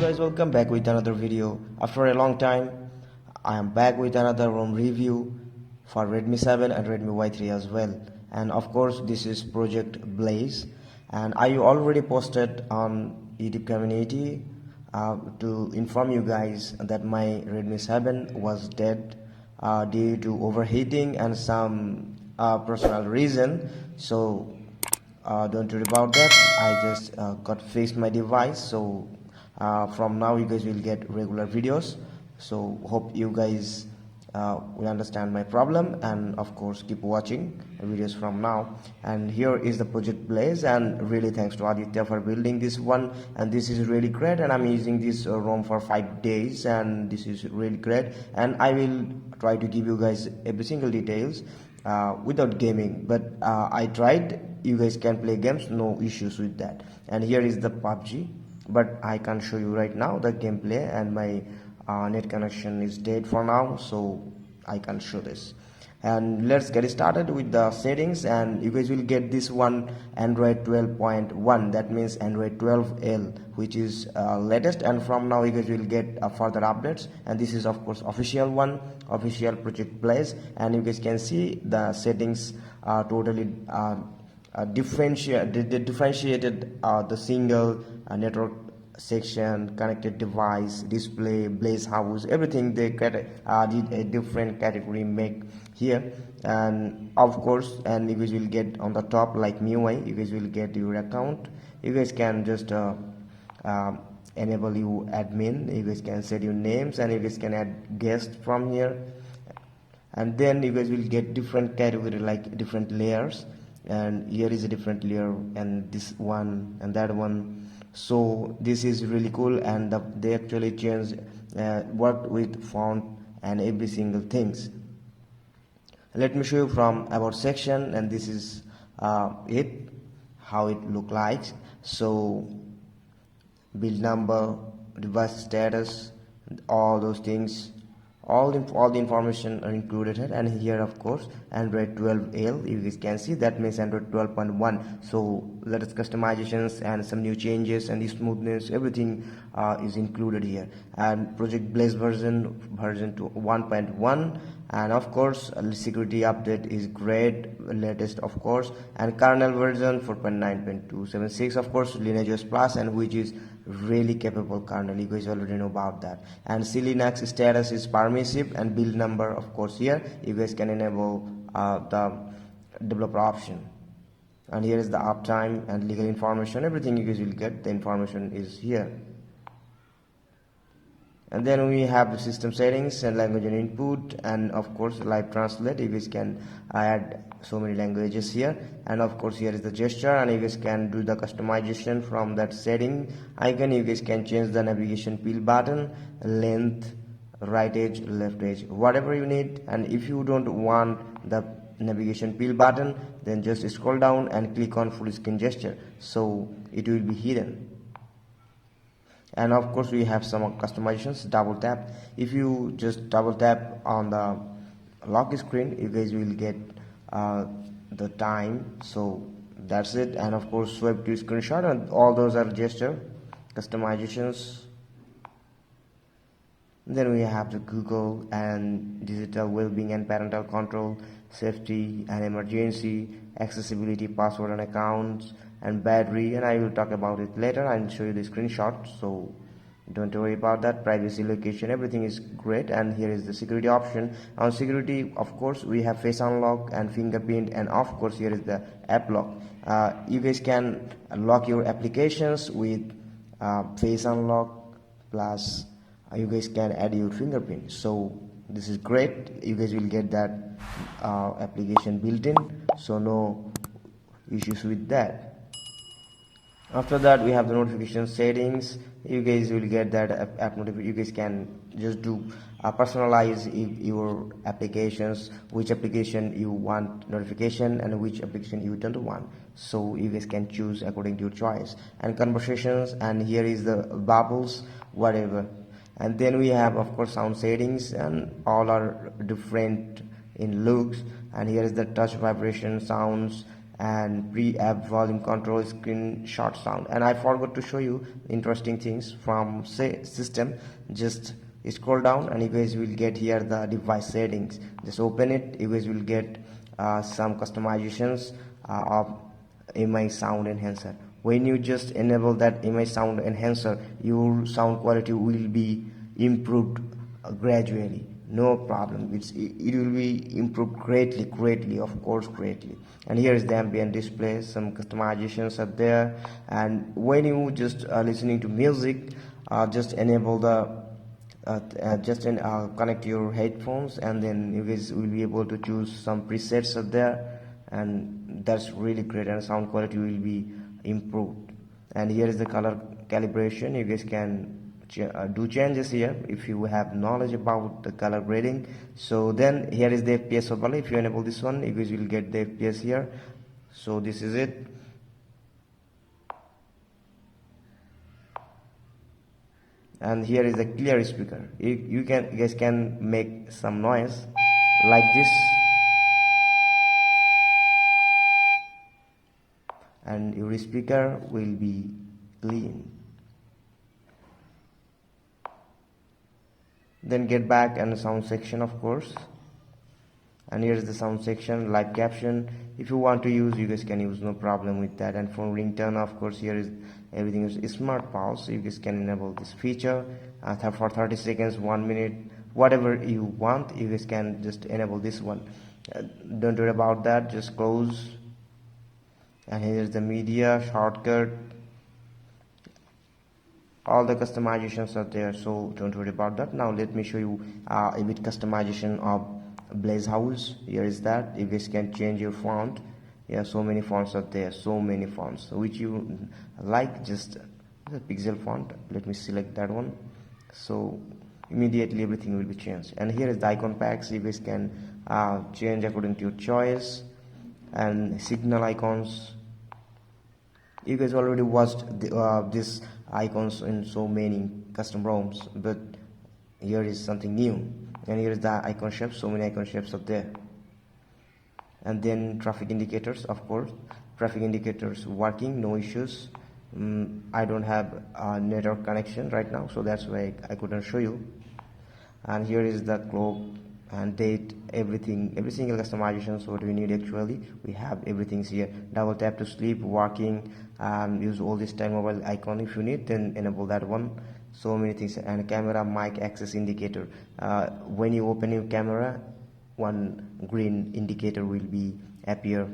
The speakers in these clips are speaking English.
guys, welcome back with another video. After a long time, I am back with another ROM review for Redmi 7 and Redmi Y3 as well. And of course, this is Project Blaze, and I already posted on YouTube community to inform you guys that my Redmi 7 was dead due to overheating and some personal reason. So don't worry about that. I just got fixed my device, so from now you guys will get regular videos. So hope you guys will understand my problem, and of course keep watching videos from now. And here is the Project Blaze, and really thanks to Aditya for building this one, and this is really great. And I'm using this ROM for 5 days, and this is really great, and I will try to give you guys every single details without gaming, but I tried. You guys can play games, no issues with that. And here is the PUBG, but I can't show you right now the gameplay, and my net connection is dead for now, so I can't show this. And let's get started with the settings, and you guys will get this one Android 12.1, that means Android 12L, which is latest, and from now you guys will get further updates. And this is of course official one, official Project Blaze, and you guys can see the settings totally differentiated the single network section, connected device, display, Blaze house, everything they did a different category make here. And of course, and you guys will get on the top like MIUI, you guys will get your account. You guys can just enable you admin, you guys can set your names, and you guys can add guests from here. And then you guys will get different category like different layers, and here is a different layer, and this one and that one. So this is really cool, and they actually changed worked with font and every single things. Let me show you from about section, and this is it, how it look like. So build number, device status, all those things, all the information are included here. And here of course Android 12L, you guys can see that means Android 12.1. so that is customizations and some new changes, and the smoothness, everything is included here. And Project Blaze version 1.1, and of course security update is great, latest of course. And kernel version 4.9.276, of course Lineage Plus, and which is really capable kernel, you guys already know about that. And Linux status is permissive, and build number of course here you guys can enable the developer option. And here is the uptime and legal information, everything you guys will get, the information is here. And then we have the system settings and language and input, and of course live translate, you guys can add so many languages here. And of course here is the gesture, and you guys can do the customization from that setting icon. You guys can change the navigation wheel button, length, right edge, left edge, whatever you need. And if you don't want the navigation wheel button, then just scroll down and click on full screen gesture, so it will be hidden. And of course we have some customizations, double tap. If you just double tap on the lock screen, you guys will get the time, so that's it. And of course swipe to screenshot, and all those are gesture customizations. Then we have the Google and digital well-being and parental control, safety and emergency, accessibility, password and accounts, and battery, and I will talk about it later and show you the screenshot, so don't worry about that. Privacy, location, everything is great. And here is the security option. On security, of course we have face unlock and fingerprint, and of course here is the app lock. You guys can lock your applications with face unlock, plus you guys can add your fingerprint, so this is great. You guys will get that application built in, so no issues with that. After that we have the notification settings. You guys will get that app notification. You guys can just do personalize your applications, which application you want notification and which application you don't want, so you guys can choose according to your choice. And conversations, and here is the bubbles, whatever. And then we have of course sound settings, and all are different in looks. And here is the touch, vibration, sounds, and pre-app volume control, screenshot sound. And I forgot to show you interesting things from system. Just scroll down and you guys will get here the device settings. Just open it, you guys will get some customizations of image sound enhancer. When you just enable that image sound enhancer, your sound quality will be improved gradually, no problem. It will be improved greatly, of course, greatly. And here is the ambient display, some customizations are there. And when you just listening to music, just enable the connect your headphones, and then you guys will be able to choose some presets are there, and that's really great, and sound quality will be improved. And here is the color calibration. You guys can do changes here if you have knowledge about the color grading. So then here is the FPS overlay. If you enable this one, you guys will get the FPS here. So this is it. And here is the clear speaker. You guys can make some noise like this, and your speaker will be clean. Then get back and the sound section, of course. And here is the sound section, live caption. If you want to use, you guys can use, no problem with that. And for ringtone, of course, here is everything is smart pause. You guys can enable this feature for 30 seconds, 1 minute, whatever you want. You guys can just enable this one. Don't worry about that, just close. And here is the media shortcut. All the customizations are there, so don't worry about that. Now let me show you a bit customization of Blaze House. Here is that. You guys can change your font. Yeah, so many fonts are there, so many fonts which you like. Just the pixel font, let me select that one. So immediately everything will be changed. And here is the icon packs. You guys can change according to your choice. And signal icons, you guys already watched this icons in so many custom ROMs, but here is something new. And here is the icon shapes, so many icon shapes are there. And then traffic indicators, of course, traffic indicators working, no issues. I don't have a network connection right now, so that's why I couldn't show you. And here is the clock and date, everything, every single customization. So what we need actually, we have everything here. Double tap to sleep, working, use all this time mobile icon. If you need, then enable that one. So many things. And camera mic access indicator, when you open your camera, one green indicator will be appear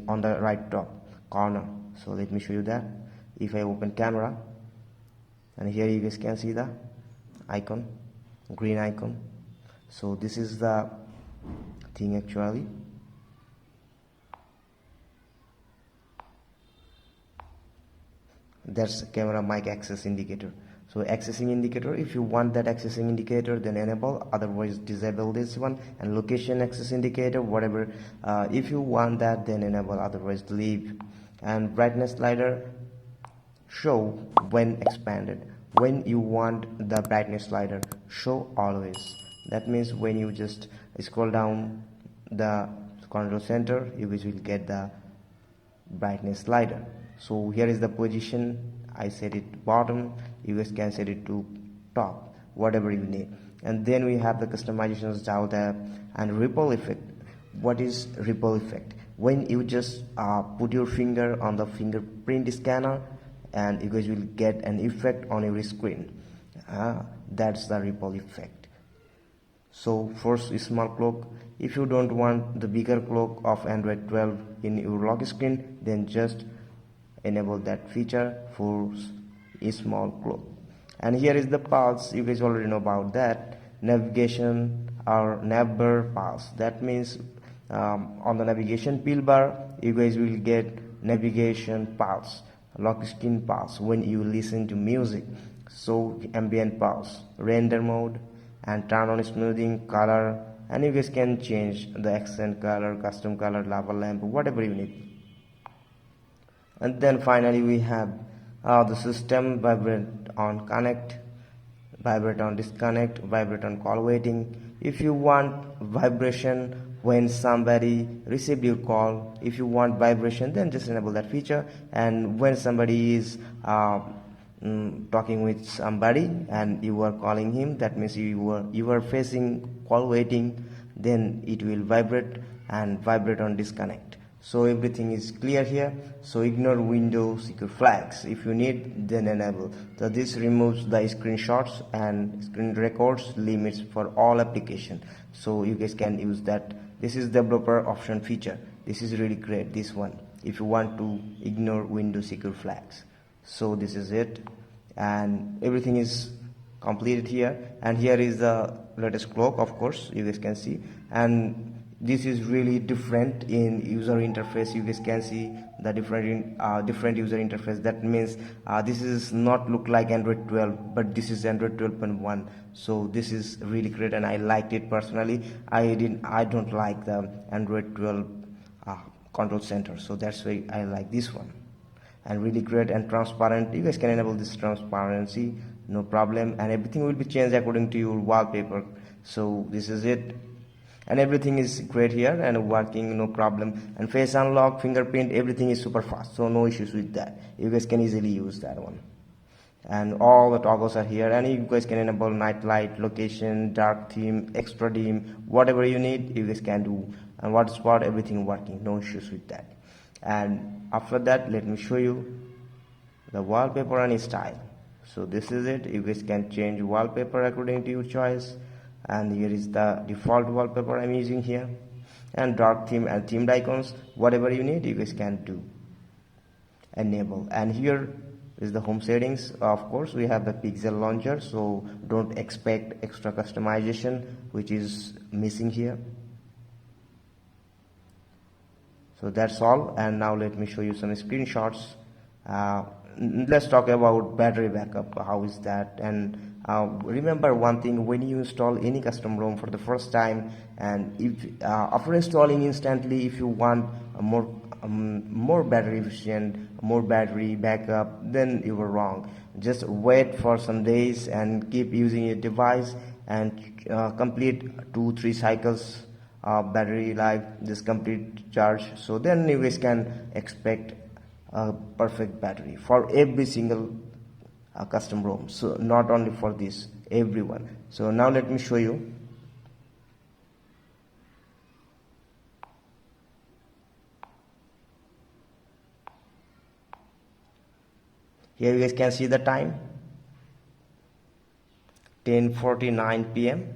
on the right top corner. So let me show you that. If I open camera, and here you guys can see the icon, green icon. So this is the thing actually. That's camera mic access indicator. So accessing indicator, if you want that accessing indicator, then enable, otherwise disable this one. And location access indicator, whatever, if you want that, then enable, otherwise leave. And brightness slider, show when expanded. When you want the brightness slider, show always. That means when you just scroll down the control center, you guys will get the brightness slider. So here is the position. I set it bottom, you guys can set it to top, whatever you need. And then we have the customizations down there. And ripple effect. What is ripple effect? When you just put your finger on the fingerprint scanner, and you guys will get an effect on your screen. That's the ripple effect. So first, small clock. If you don't want the bigger clock of Android 12 in your lock screen, then just enable that feature for a small clock. And here is the pulse. You guys already know about that. Navigation or navbar pulse. That means on the navigation pill bar, you guys will get navigation pulse, lock screen pulse when you listen to music. So ambient pulse, render mode, and turn on smoothing, color, and you guys can change the accent color, custom color, lava lamp, whatever you need. And then finally we have the system, vibrate on connect, vibrate on disconnect, vibrate on call waiting. If you want vibration when somebody received your call, if you want vibration, then just enable that feature. And when somebody is talking with somebody and you are calling him, that means you are facing call waiting, then it will vibrate and vibrate on disconnect. So everything is clear here. So ignore window secure flags. If you need, then enable. So this removes the screenshots and screen records limits for all application. So you guys can use that. This is developer option feature. This is really great, this one, if you want to ignore window secure flags. So this is it, and everything is completed here. And here is the latest clock, of course, you guys can see. And this is really different in user interface. You guys can see the different user interface. That means this is not look like Android 12, but this is Android 12.1. so this is really great, and I liked it personally. I don't like the Android 12 control center, so that's why I like this one. And really great and transparent. You guys can enable this transparency, no problem, and everything will be changed according to your wallpaper. So this is it, and everything is great here and working, no problem. And face unlock, fingerprint, everything is super fast, so no issues with that. You guys can easily use that one. And all the toggles are here, and you guys can enable night light, location, dark theme, extra dim, whatever you need you guys can do. And what spot, everything working, no issues with that. And after that, let me show you the wallpaper and style. So this is it. You guys can change wallpaper according to your choice. And here is the default wallpaper I'm using here. And dark theme and themed icons, whatever you need you guys can do, enable. And here is the home settings. Of course, we have the pixel launcher, so don't expect extra customization, which is missing here. So that's all. And now let me show you some screenshots. Let's talk about battery backup. How is that? And remember one thing, when you install any custom ROM for the first time, and if after installing instantly, if you want a more battery efficient, more battery backup, then you were wrong. Just wait for some days and keep using your device and complete 2-3 cycles battery life, just complete charge. So then you guys can expect a perfect battery for every single custom ROM. So not only for this, everyone. So now let me show you. Here you guys can see the time, 10:49 p.m.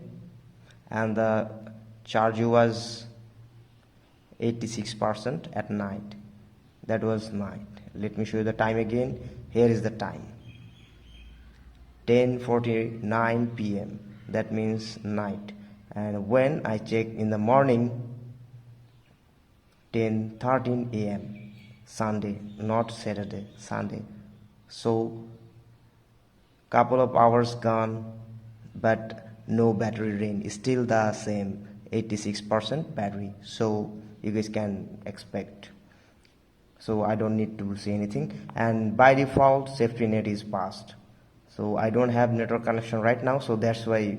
and the charge was 86% at night. That was night. Let me show you the time again. Here is the time, 10:49 p.m. that means night. And when I check in the morning, 10:13 a.m. Sunday, not Saturday, Sunday. So couple of hours gone, but no battery drain, still the same 86% battery. So you guys can expect. So I don't need to say anything. And by default, safety net is passed. So I don't have network connection right now, so that's why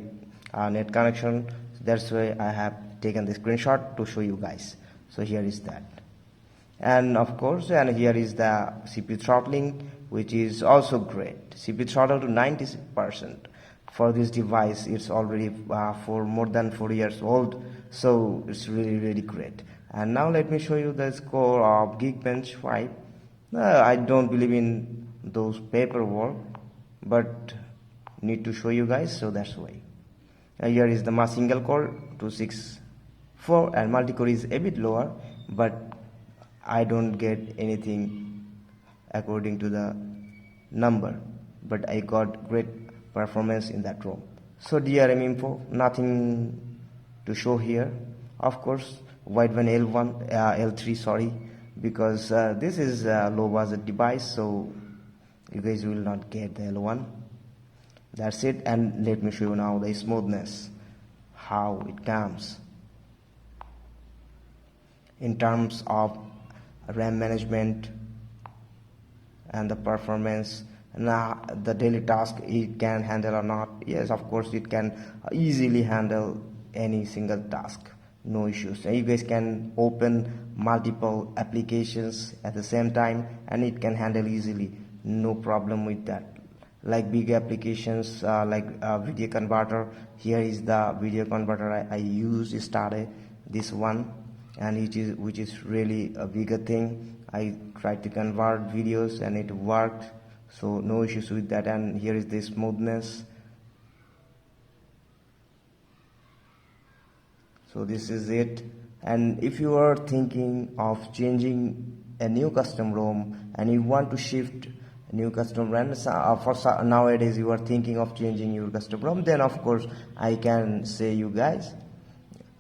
net connection. That's why I have taken the screenshot to show you guys. So here is that. And of course, and here is the CPU throttling, which is also great. CPU throttle to 90%. For this device, it's already for more than 4 years old, so it's really great. And now let me show you the score of Geekbench 5. I don't believe in those paperwork, but need to show you guys, so that's why. Here is the single core 264, and multi-core is a bit lower, but I don't get anything according to the number, but I got great performance in that ROM. So DRM info, nothing to show here. Of course, wideband L3, sorry, because this is a low budget device, so you guys will not get the L1. That's it. And let me show you now the smoothness, how it comes in terms of RAM management and the performance. Now the daily task it can handle or not. Yes, of course it can easily handle any single task, no issues. And you guys can open multiple applications at the same time, and it can handle easily, no problem with that. Like big applications like video converter. Here is the video converter I use, started this one, and which is really a bigger thing. I tried to convert videos and it worked, so no issues with that. And here is the smoothness. So this is it. And if you are thinking of changing a new custom ROM and you want to shift a new custom ROM, for nowadays you are thinking of changing your custom ROM, then of course I can say you guys,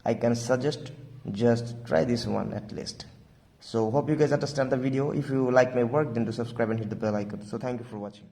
I can suggest just try this one at least. So hope you guys understand the video. If you like my work, then do subscribe and hit the bell icon. So thank you for watching.